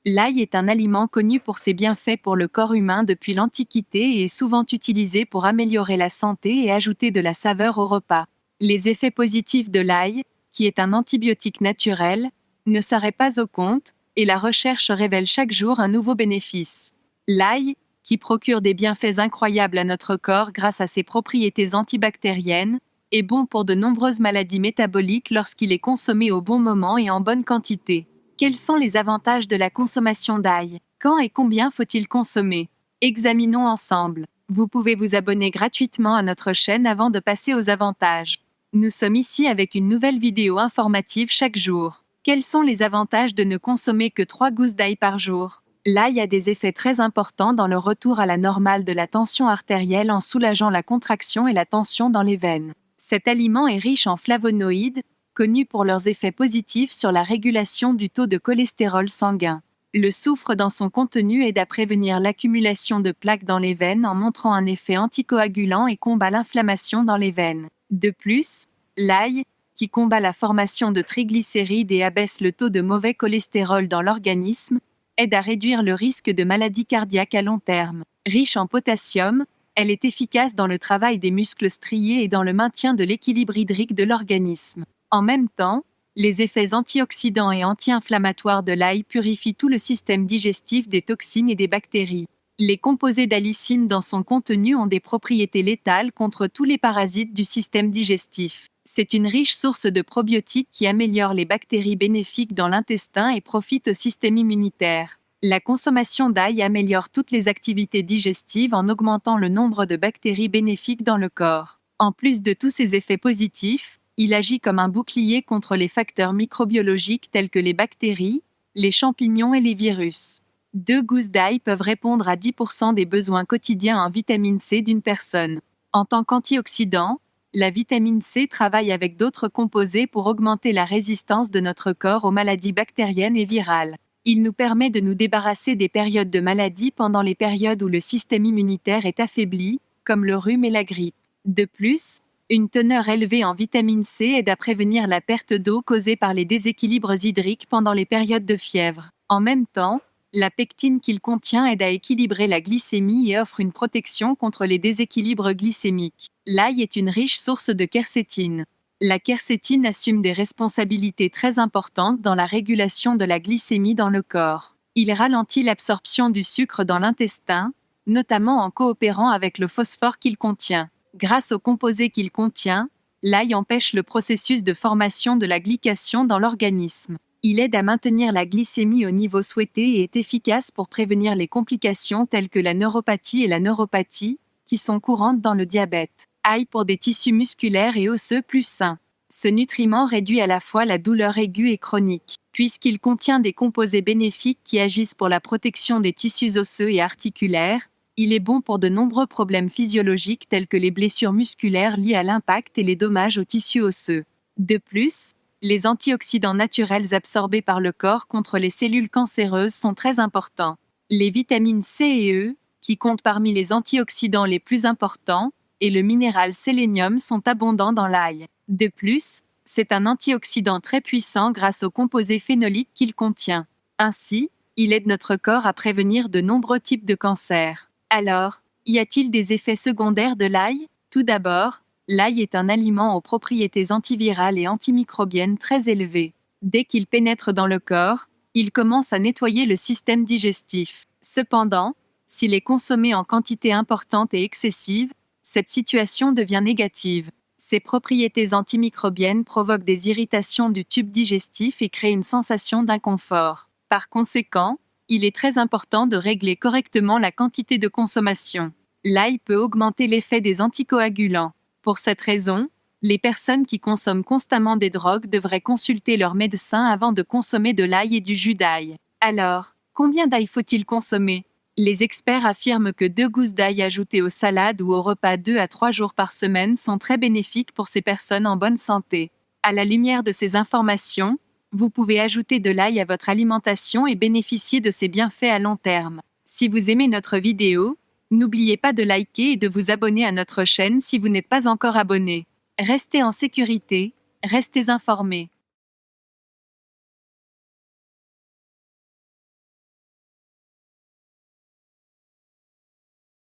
L'ail est un aliment connu pour ses bienfaits pour le corps humain depuis l'Antiquité et est souvent utilisé pour améliorer la santé et ajouter de la saveur au repas. Les effets positifs de l'ail, qui est un antibiotique naturel, ne s'arrêtent pas au compte, et la recherche révèle chaque jour un nouveau bénéfice. L'ail, qui procure des bienfaits incroyables à notre corps grâce à ses propriétés antibactériennes, est bon pour de nombreuses maladies métaboliques lorsqu'il est consommé au bon moment et en bonne quantité. Quels sont les avantages de la consommation d'ail? Quand et combien faut-il consommer? Examinons ensemble. Vous pouvez vous abonner gratuitement à notre chaîne avant de passer aux avantages. Nous sommes ici avec une nouvelle vidéo informative chaque jour. Quels sont les avantages de ne consommer que 3 gousses d'ail par jour? L'ail a des effets très importants dans le retour à la normale de la tension artérielle en soulageant la contraction et la tension dans les veines. Cet aliment est riche en flavonoïdes, connus pour leurs effets positifs sur la régulation du taux de cholestérol sanguin. Le soufre dans son contenu aide à prévenir l'accumulation de plaques dans les veines en montrant un effet anticoagulant et combat l'inflammation dans les veines. De plus, l'ail, qui combat la formation de triglycérides et abaisse le taux de mauvais cholestérol dans l'organisme, aide à réduire le risque de maladies cardiaques à long terme. Riche en potassium, elle est efficace dans le travail des muscles striés et dans le maintien de l'équilibre hydrique de l'organisme. En même temps, les effets antioxydants et anti-inflammatoires de l'ail purifient tout le système digestif des toxines et des bactéries. Les composés d'allicine dans son contenu ont des propriétés létales contre tous les parasites du système digestif. C'est une riche source de probiotiques qui améliore les bactéries bénéfiques dans l'intestin et profite au système immunitaire. La consommation d'ail améliore toutes les activités digestives en augmentant le nombre de bactéries bénéfiques dans le corps. En plus de tous ces effets positifs, il agit comme un bouclier contre les facteurs microbiologiques tels que les bactéries, les champignons et les virus. 2 gousses d'ail peuvent répondre à 10% des besoins quotidiens en vitamine C d'une personne. En tant qu'antioxydant, la vitamine C travaille avec d'autres composés pour augmenter la résistance de notre corps aux maladies bactériennes et virales. Il nous permet de nous débarrasser des périodes de maladie pendant les périodes où le système immunitaire est affaibli, comme le rhume et la grippe. De plus, une teneur élevée en vitamine C aide à prévenir la perte d'eau causée par les déséquilibres hydriques pendant les périodes de fièvre. En même temps, la pectine qu'il contient aide à équilibrer la glycémie et offre une protection contre les déséquilibres glycémiques. L'ail est une riche source de quercétine. La quercétine assume des responsabilités très importantes dans la régulation de la glycémie dans le corps. Il ralentit l'absorption du sucre dans l'intestin, notamment en coopérant avec le phosphore qu'il contient. Grâce aux composés qu'il contient, l'ail empêche le processus de formation de la glycation dans l'organisme. Il aide à maintenir la glycémie au niveau souhaité et est efficace pour prévenir les complications telles que la neuropathie et la neuropathie, qui sont courantes dans le diabète. Ail pour des tissus musculaires et osseux plus sains. Ce nutriment réduit à la fois la douleur aiguë et chronique, puisqu'il contient des composés bénéfiques qui agissent pour la protection des tissus osseux et articulaires. Il est bon pour de nombreux problèmes physiologiques tels que les blessures musculaires liées à l'impact et les dommages aux tissus osseux. De plus, les antioxydants naturels absorbés par le corps contre les cellules cancéreuses sont très importants. Les vitamines C et E, qui comptent parmi les antioxydants les plus importants, et le minéral sélénium sont abondants dans l'ail. De plus, c'est un antioxydant très puissant grâce aux composés phénoliques qu'il contient. Ainsi, il aide notre corps à prévenir de nombreux types de cancers. Alors, y a-t-il des effets secondaires de l'ail? Tout d'abord, l'ail est un aliment aux propriétés antivirales et antimicrobiennes très élevées. Dès qu'il pénètre dans le corps, il commence à nettoyer le système digestif. Cependant, s'il est consommé en quantité importante et excessive, cette situation devient négative. Ses propriétés antimicrobiennes provoquent des irritations du tube digestif et créent une sensation d'inconfort. Par conséquent, il est très important de régler correctement la quantité de consommation. L'ail peut augmenter l'effet des anticoagulants. Pour cette raison, les personnes qui consomment constamment des drogues devraient consulter leur médecin avant de consommer de l'ail et du jus d'ail. Alors, combien d'ail faut-il consommer? Les experts affirment que 2 gousses d'ail ajoutées aux salades ou aux repas 2 à 3 jours par semaine sont très bénéfiques pour ces personnes en bonne santé. À la lumière de ces informations, vous pouvez ajouter de l'ail à votre alimentation et bénéficier de ses bienfaits à long terme. Si vous aimez notre vidéo, n'oubliez pas de liker et de vous abonner à notre chaîne si vous n'êtes pas encore abonné. Restez en sécurité, restez informés.